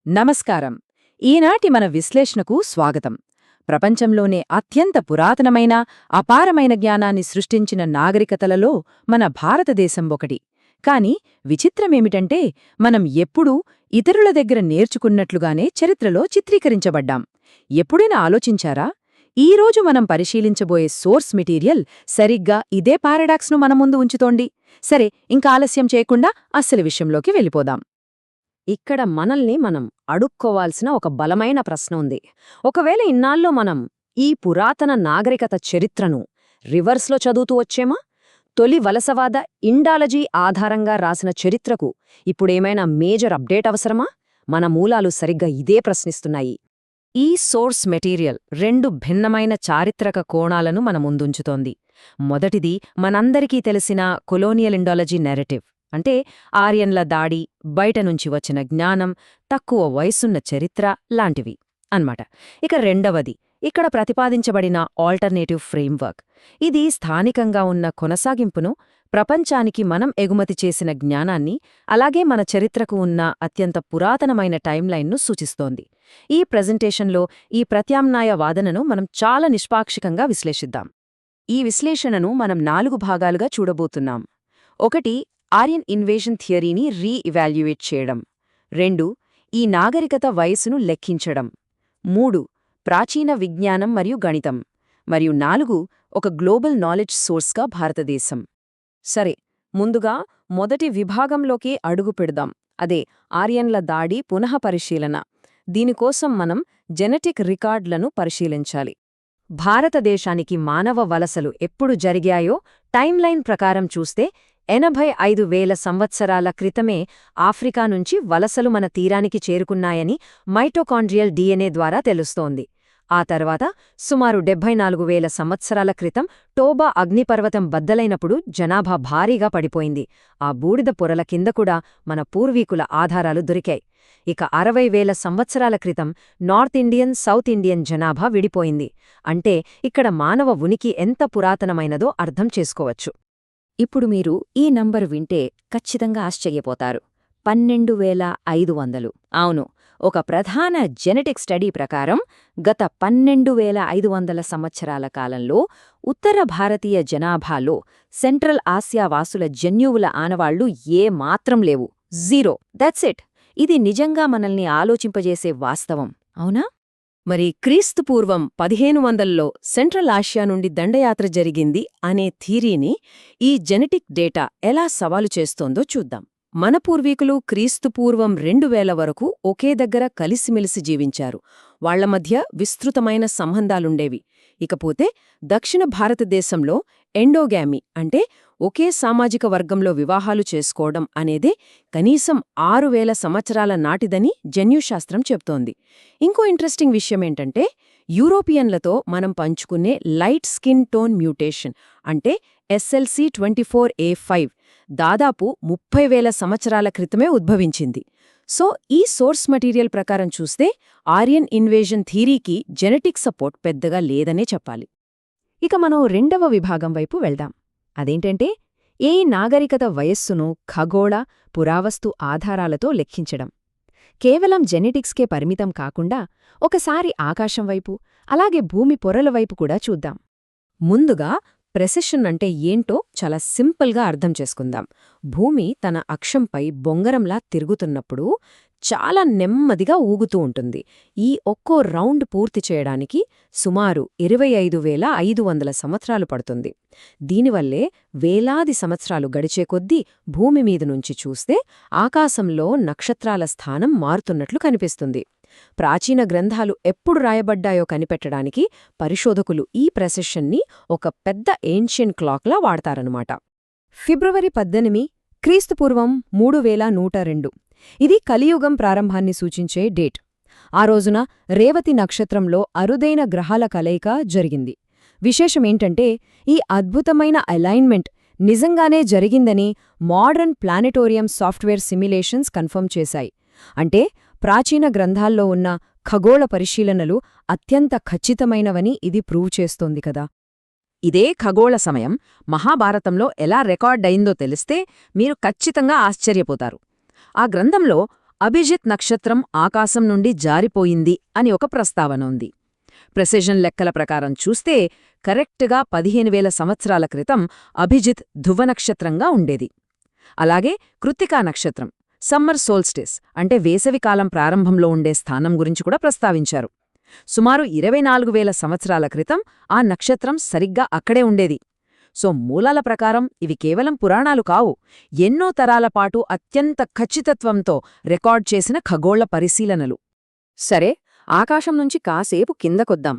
నమస్కారం. ఈనాటి మన విశ్లేషణకు స్వాగతం. ప్రపంచంలోనే అత్యంత పురాతనమైన, అపారమైన జ్ఞానాన్ని సృష్టించిన నాగరికతలలో మన భారతదేశం ఒకటి. కాని విచిత్రమేమిటంటే మనం ఎప్పుడూ ఇతరుల దగ్గర నేర్చుకున్నట్లుగానే చరిత్రలో చిత్రీకరించబడ్డాం. ఎప్పుడైనా ఆలోచించారా? ఈరోజు మనం పరిశీలించబోయే సోర్స్ మెటీరియల్ సరిగ్గా ఇదే పారాడాక్స్ను మన ముందు ఉంచుతోంది. సరే, ఇంకా ఆలస్యం చేయకుండా అసలు విషయంలోకి వెళ్ళిపోదాం. ఇక్కడ మనల్ని మనం అడుక్కోవాల్సిన ఒక బలమైన ప్రశ్న ఉంది. ఒకవేళ ఇన్నాళ్ళు మనం ఈ పురాతన నాగరికత చరిత్రను రివర్స్లో చదువుతూ వచ్చేమా? తొలి వలసవాద ఇండాలజీ ఆధారంగా రాసిన చరిత్రకు ఇప్పుడేమైనా మేజర్ అప్డేట్ అవసరమా? మన మూలాలు సరిగ్గా ఇదే ప్రశ్నిస్తున్నాయి. ఈ సోర్స్ మెటీరియల్ రెండు భిన్నమైన చారిత్రక కోణాలను మన ముందుంచుతోంది. మొదటిది మనందరికీ తెలిసిన కొలోనియల్ ఇండాలజీ నెరేటివ్, అంటే ఆర్యన్ల దాడి, బయటనుంచి వచ్చిన జ్ఞానం, తక్కువ వయసున్న చరిత్ర లాంటివి అన్నమాట. ఇక రెండవది ఇక్కడ ప్రతిపాదించబడిన ఆల్టర్నేటివ్ ఫ్రేమ్వర్క్. ఇది స్థానికంగా ఉన్న కొనసాగింపును, ప్రపంచానికి మనం ఎగుమతి చేసిన జ్ఞానాన్ని, అలాగే మన చరిత్రకు ఉన్న అత్యంత పురాతనమైన టైమ్లైన్ను సూచిస్తోంది. ఈ ప్రెజెంటేషన్లో ఈ ప్రత్యామ్నాయ వాదనను మనం చాలా నిష్పాక్షికంగా విశ్లేషిద్దాం. ఈ విశ్లేషణను మనం 4 భాగాలుగా చూడబోతున్నాం. 1. ఆర్యన్ ఇన్వేషన్ థియరీని రీ-ఇవాల్యుయేట్ చేయడం. 2. ఈ నాగరికత వయసును లెక్కించడం. 3. ప్రాచీన విజ్ఞానం మరియు గణితం. మరియు 4. ఒక గ్లోబల్ నాలెడ్జ్ సోర్స్గా భారతదేశం. సరే, ముందుగా మొదటి విభాగంలోకి అడుగు పెడదాం. అదే ఆర్యన్ల దాడి పునఃపరిశీలన. దీనికోసం మనం జెనెటిక్ రికార్డులను పరిశీలించాలి. భారతదేశానికి మానవ వలసలు ఎప్పుడు జరిగాయో టైమ్లైన్ ప్రకారం చూస్తే 85,000 సంవత్సరాల క్రితమే ఆఫ్రికా నుంచి వలసలు మన తీరానికి చేరుకున్నాయని మైటోకాండ్రియల్ DNA ద్వారా తెలుస్తోంది. ఆ తర్వాత సుమారు 74,000 సంవత్సరాల క్రితం టోబా అగ్నిపర్వతం బద్దలైనప్పుడు జనాభా భారీగా పడిపోయింది. ఆ బూడిద పొరల కింద కూడా మన పూర్వీకుల ఆధారాలు దొరికాయి. ఇక 60,000 సంవత్సరాల క్రితం నార్త్ ఇండియన్, సౌత్ ఇండియన్ జనాభా విడిపోయింది. అంటే ఇక్కడ మానవ ఉనికి ఎంత పురాతనమైనదో అర్థం చేసుకోవచ్చు. ఇప్పుడు మీరు ఈ నంబరు వింటే ఖచ్చితంగా ఆశ్చర్యపోతారు. 12,500. అవును, ఒక ప్రధాన జెనెటిక్ స్టడీ ప్రకారం గత 12,500 సంవత్సరాల కాలంలో ఉత్తర భారతీయ జనాభాలో సెంట్రల్ ఆసియా వాసుల జన్యువుల ఆనవాళ్లు ఏమాత్రం లేవు. 0. That's it. ఇది నిజంగా మనల్ని ఆలోచింపజేసే వాస్తవం, అవునా? మరి క్రీస్తుపూర్వం 1500లో సెంట్రల్ ఆసియా నుండి దండయాత్ర జరిగింది అనే థీరీని ఈ జెనెటిక్ డేటా ఎలా సవాలు చేస్తోందో చూద్దాం. మన పూర్వీకులు క్రీస్తుపూర్వం 2000 వరకు ఒకే దగ్గర కలిసిమెలిసి జీవించారు. వాళ్ల మధ్య విస్తృతమైన సంబంధాలుండేవి. ఇకపోతే దక్షిణ భారతదేశంలో ఎండోగామి, అంటే ఒకే సామాజిక వర్గంలో వివాహాలు చేసుకోవడం అనేదే కనీసం 6,000 సంవత్సరాల నాటిదని జన్యుశాస్త్రం చెప్తోంది. ఇంకో ఇంట్రెస్టింగ్ విషయమేంటంటే యూరోపియన్లతో మనం పంచుకునే లైట్ స్కిన్ టోన్ మ్యూటేషన్, అంటే SLC24A5 దాదాపు 30,000 సంవత్సరాల క్రితమే ఉద్భవించింది. సో ఈ సోర్స్ మెటీరియల్ ప్రకారం చూస్తే ఆర్యన్ ఇన్వేజన్ థీరీకి జెనెటిక్ సపోర్ట్ పెద్దగా లేదనే చెప్పాలి. ఇక మనం రెండవ విభాగం వైపు వెళ్దాం. అదేంటంటే ఈ నాగరికత వయస్సును ఖగోళ, పురావస్తు ఆధారాలతో లెక్కించడం. కేవలం జెనెటిక్స్కే పరిమితం కాకుండా ఒకసారి ఆకాశం వైపు, అలాగే భూమి పొరల వైపు కూడా చూద్దాం. ముందుగా ప్రెసిషన్ అంటే ఏంటో చాలా సింపుల్గా అర్థం చేసుకుందాం. భూమి తన అక్షంపై బొంగరంలా తిరుగుతున్నప్పుడు చాలా నెమ్మదిగా ఊగుతూ ఉంటుంది. ఈ ఒక్కో రౌండ్ పూర్తి చేయడానికి సుమారు 25,500 సంవత్సరాలు పడుతుంది. దీనివల్లే వేలాది సంవత్సరాలు గడిచే కొద్దీ భూమి మీద నుంచి చూస్తే ఆకాశంలో నక్షత్రాల స్థానం మారుతున్నట్లు కనిపిస్తుంది. ప్రాచీన గ్రంథాలు ఎప్పుడు రాయబడ్డాయో కనిపెట్టడానికి పరిశోధకులు ఈ ప్రెసిషన్ని ఒక పెద్ద ఏన్షియన్ క్లాక్లా వాడతారన్నమాట. ఫిబ్రవరి 18, క్రీస్తుపూర్వం 3102. ఇది కలియుగం ప్రారంభాన్ని సూచించే డేట్. ఆ రోజున రేవతి నక్షత్రంలో అరుదైన గ్రహాల కలయిక జరిగింది. విశేషమేంటంటే ఈ అద్భుతమైన అలైన్మెంట్ నిజంగానే జరిగిందని modern planetarium software simulations confirm చేశాయి. అంటే ప్రాచీన గ్రంథాల్లో ఉన్న ఖగోళ పరిశీలనలు అత్యంత ఖచ్చితమైనవని ఇది ప్రూవ్ చేస్తోంది కదా. ఇదే ఖగోళ సమయం మహాభారతంలో ఎలా రికార్డయిందో తెలిస్తే మీరు ఖచ్చితంగా ఆశ్చర్యపోతారు. ఆ గ్రంథంలో అభిజిత్ నక్షత్రం ఆకాశం నుండి జారిపోయింది అని ఒక ప్రస్తావన ఉంది. ప్రెసిషన్ లెక్కల ప్రకారం చూస్తే కరెక్ట్గా 15,000 సంవత్సరాల క్రితం అభిజిత్ ధువనక్షత్రంగా ఉండేది. అలాగే కృత్తికా నక్షత్రం సమ్మర్ సోల్స్టిస్ అంటే వేసవికాలం ప్రారంభంలో ఉండే స్థానం గురించి కూడా ప్రస్తావించారు. సుమారు 24,000 సంవత్సరాల క్రితం ఆ నక్షత్రం సరిగ్గా అక్కడే ఉండేది. సో మూలాల ప్రకారం ఇవి కేవలం పురాణాలు కావు, ఎన్నో తరాల పాటు అత్యంత ఖచ్చితత్వంతో రికార్డ్ చేసిన ఖగోళ పరిశీలనలు. సరే, ఆకాశం నుంచి కాసేపు కిందకొద్దాం.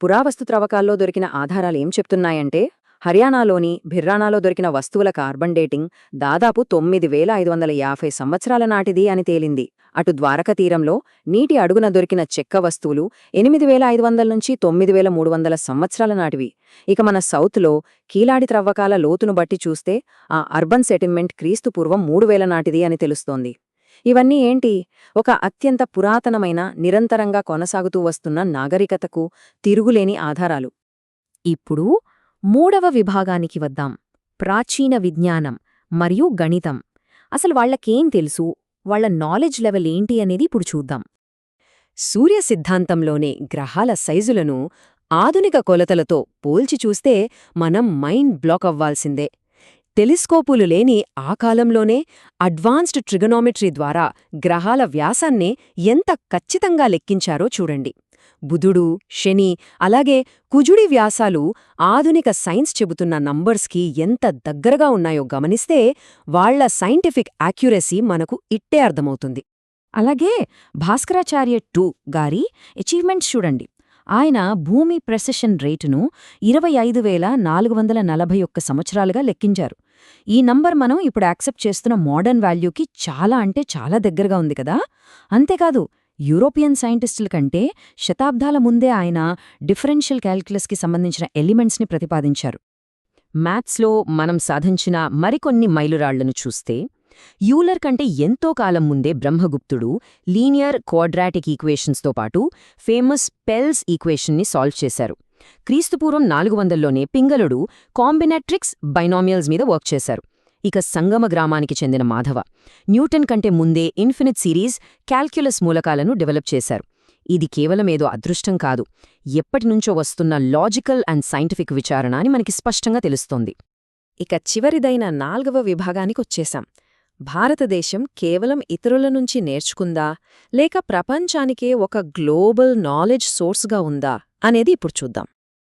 పురావస్తు త్రవ్వకాల్లో దొరికిన ఆధారాలేం చెప్తున్నాయంటే, హర్యానాలోని భిర్రానాలో దొరికిన వస్తువుల కార్బన్ డేటింగ్ దాదాపు 9,550 సంవత్సరాల నాటిది అని తేలింది. అటు ద్వారక తీరంలో నీటి అడుగున దొరికిన చెక్క వస్తువులు 8,500 నుంచి 9,300 సంవత్సరాల నాటివి. ఇక మన సౌత్లో కీలాడి త్రవ్వకాల లోతును బట్టి చూస్తే ఆ అర్బన్ సెటిల్మెంట్ క్రీస్తుపూర్వం 3,000 నాటిది అని తెలుస్తోంది. ఇవన్నీ ఏంటి? ఒక అత్యంత పురాతనమైన, నిరంతరంగా కొనసాగుతూ వస్తున్న నాగరికతకు తిరుగులేని ఆధారాలు. ఇప్పుడు 3వ విభాగానికి వద్దాం. ప్రాచీన విజ్ఞానం మరియు గణితం. అసలు వాళ్లకేం తెలుసు, వాళ్ల నాలెడ్జ్ లెవెల్ ఏంటి అనేది ఇప్పుడు చూద్దాం. సూర్య సిద్ధాంతంలోనే గ్రహాల సైజులను ఆధునిక కొలతలతో పోల్చి చూస్తే మనం మైండ్ బ్లాక్ అవ్వాల్సిందే. టెలిస్కోపులు లేని ఆ కాలంలోనే అడ్వాన్స్డ్ ట్రిగనోమెట్రీ ద్వారా గ్రహాల వ్యాసాన్నే ఎంత ఖచ్చితంగా లెక్కించారో చూడండి. బుధుడు, శని, అలాగే కుజుడి వ్యాసాలు ఆధునిక సైన్స్ చెబుతున్న నంబర్స్కి ఎంత దగ్గరగా ఉన్నాయో గమనిస్తే వాళ్ల సైంటిఫిక్ యాక్యురసీ మనకు ఇట్టే అర్థమవుతుంది. అలాగే భాస్కరాచార్య 2 గారి అచీవ్మెంట్స్ చూడండి. ఆయన భూమి ప్రెసిషన్ రేటును 25,441 సంవత్సరాలుగా లెక్కించారు. ఈ నంబర్ మనం ఇప్పుడు యాక్సెప్ట్ చేస్తున్న మోడర్న్ వాల్యూకి చాలా దగ్గరగా ఉంది కదా. అంతేకాదు, యూరోపియన్ సైంటిస్టుల కంటే శతాబ్దాల ముందే ఆయన డిఫరెన్షియల్ క్యాల్కులస్కి సంబంధించిన ఎలిమెంట్స్ని ప్రతిపాదించారు. మ్యాథ్స్లో మనం సాధించిన మరికొన్ని మైలురాళ్లను చూస్తే, యూలర్ కంటే ఎంతో కాలం ముందే బ్రహ్మగుప్తుడు లీనియర్ క్వాడ్రాటిక్ ఈక్వేషన్స్తో పాటు ఫేమస్ పెల్స్ ఈక్వేషన్ని సాల్వ్ చేశారు. క్రీస్తుపూర్వం 400లోనే పింగళుడు కాంబినేట్రిక్స్ బైనామియల్స్ మీద వర్క్ చేశారు. ఇక సంగమ గ్రామానికి చెందిన మాధవ న్యూటన్ కంటే ముందే ఇన్ఫినిట్ సిరీస్ క్యాల్క్యులస్ మూలకాలను డెవలప్ చేశారు. ఇది కేవలమేదో అదృష్టం కాదు, ఎప్పటినుంచో వస్తున్న లాజికల్ అండ్ సైంటిఫిక్ విచారణ అని మనకి స్పష్టంగా తెలుస్తోంది. ఇక చివరిదైన 4వ విభాగానికొచ్చేశాం. భారతదేశం కేవలం ఇతరుల నుంచి నేర్చుకుందా, లేక ప్రపంచానికే ఒక గ్లోబల్ నాలెడ్జ్ సోర్స్గా ఉందా అనేది ఇప్పుడు చూద్దాం.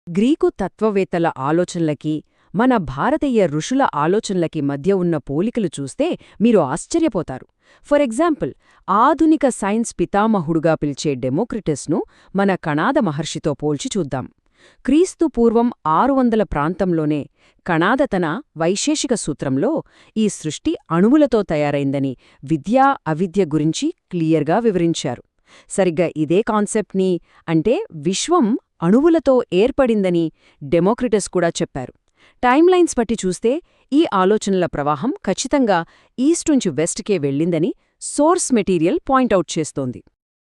గ్రీకు తత్వవేత్తల ఆలోచనలకి, మన భారతీయ ఋషుల ఆలోచనలకి మధ్య ఉన్న పోలికలు చూస్తే మీరు ఆశ్చర్యపోతారు. ఫర్ ఎగ్జాంపుల్, ఆధునిక సైన్స్ పితామహుడుగా పిలిచే డెమోక్రిటస్ను మన కణాద మహర్షితో పోల్చి చూద్దాం. క్రీస్తు పూర్వం 600 ప్రాంతంలోనే కణాద తన వైశేషిక సూత్రంలో ఈ సృష్టి అణువులతో తయారైందని, విద్యా అవిద్య గురించి క్లియర్గా వివరించారు. సరిగ్గా ఇదే కాన్సెప్ట్ని, అంటే విశ్వం అణువులతో ఏర్పడిందని డెమోక్రిటస్ కూడా చెప్పారు. టైమ్లైన్స్ బట్టి చూస్తే ఈ ఆలోచనల ప్రవాహం ఖచ్చితంగా ఈస్ట్ నుంచి వెస్ట్కే వెళ్ళిందని సోర్స్ మెటీరియల్ పాయింటౌట్ చేస్తోంది.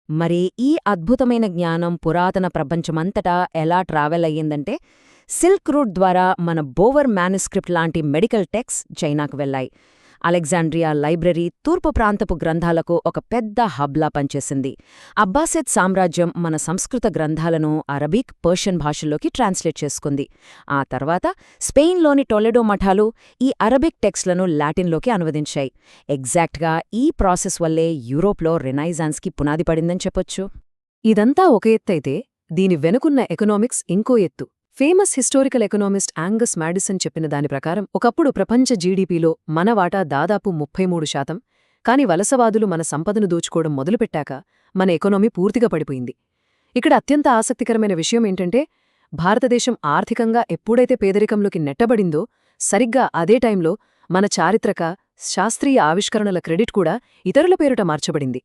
మరి ఈ అద్భుతమైన జ్ఞానం పురాతన ప్రపంచమంతటా ఎలా ట్రావెల్ అయ్యిందంటే, సిల్క్ రూట్ ద్వారా మన బోవర్ మ్యానుస్క్రిప్ట్ లాంటి మెడికల్ టెక్స్ట్ చైనాకు వెళ్లాయి. అలెగ్జాండ్రియా లైబ్రరీ తూర్పు ప్రాంతపు గ్రంథాలకు ఒక పెద్ద హబ్లా పనిచేసింది. అబ్బాసిద్ సామ్రాజ్యం మన సంస్కృత గ్రంథాలను అరబిక్, పర్షియన్ భాషల్లోకి ట్రాన్స్లేట్ చేసుకుంది. ఆ తర్వాత స్పెయిన్లోని టొలెడో మఠాలు ఈ అరబిక్ టెక్స్ట్లను లాటిన్లోకి అనువదించాయి. ఎగ్జాక్ట్గా ఈ ప్రాసెస్ వల్లే యూరోప్లో రెనైజాన్స్కి పునాది పడిందని చెప్పొచ్చు. ఇదంతా ఒక ఎత్తైతే, దీని వెనుకున్న ఎకనామిక్స్ ఇంకో ఎత్తు. Famous historical economist Angus Madison చెప్పిన దాని ప్రకారం ఒకప్పుడు ప్రపంచ జీడీపీలో మన వాటా దాదాపు 33%. కాని వలసవాదులు మన సంపదను దోచుకోవడం మొదలుపెట్టాక మన ఎకనామీ పూర్తిగా పడిపోయింది. ఇక్కడ అత్యంత ఆసక్తికరమైన విషయం ఏంటంటే, భారతదేశం ఆర్థికంగా ఎప్పుడైతే పేదరికంలోకి నెట్టబడిందో సరిగ్గా అదే టైంలో మన చారిత్రక, శాస్త్రీయ ఆవిష్కరణల క్రెడిట్ కూడా ఇతరుల పేరుట మార్చబడింది.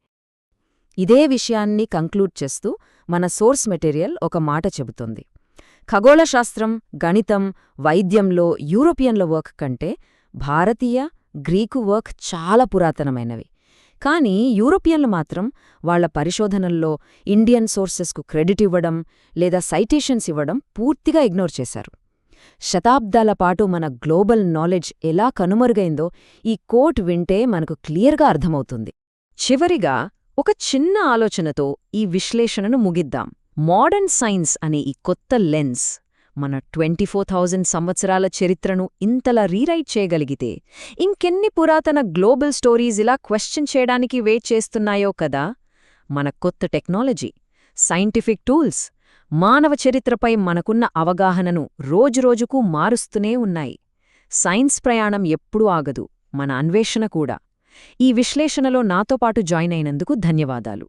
ఇదే విషయాన్ని కంక్లూడ్ చేస్తూ మన సోర్స్ మెటీరియల్ ఒక మాట చెబుతోంది. ఖగోళశాస్త్రం, గణితం, వైద్యంలో యూరోపియన్ల వర్క్ కంటే భారతీయ, గ్రీకు వర్క్ చాలా పురాతనమైనవి. కానీ యూరోపియన్లు మాత్రం వాళ్ల పరిశోధనల్లో ఇండియన్ సోర్సెస్కు క్రెడిట్ ఇవ్వడం లేదా సైటేషన్స్ ఇవ్వడం పూర్తిగా ఇగ్నోర్ చేశారు. శతాబ్దాల పాటు మన గ్లోబల్ నాలెడ్జ్ ఎలా కనుమరుగైందో ఈ కోట్ వింటే మనకు క్లియర్గా అర్థమవుతుంది. చివరిగా ఒక చిన్న ఆలోచనతో ఈ విశ్లేషణను ముగిద్దాం. మోడర్న్ సైన్స్ అనే ఈ కొత్త లెన్స్ మన 24,000 సంవత్సరాల చరిత్రను ఇంతలా రీరైట్ చేయగలిగితే ఇంకెన్ని పురాతన గ్లోబల్ స్టోరీస్ ఇలా క్వశ్చన్ చేయడానికి వెయిట్ చేస్తున్నాయో కదా. మన కొత్త టెక్నాలజీ, సైంటిఫిక్ టూల్స్ మానవ చరిత్రపై మనకున్న అవగాహనను రోజురోజుకూ మారుస్తూనే ఉన్నాయి. సైన్స్ ప్రయాణం ఎప్పుడూ ఆగదు, మన అన్వేషణ కూడా. ఈ విశ్లేషణలో నాతో పాటు జాయిన్ అయినందుకు ధన్యవాదాలు.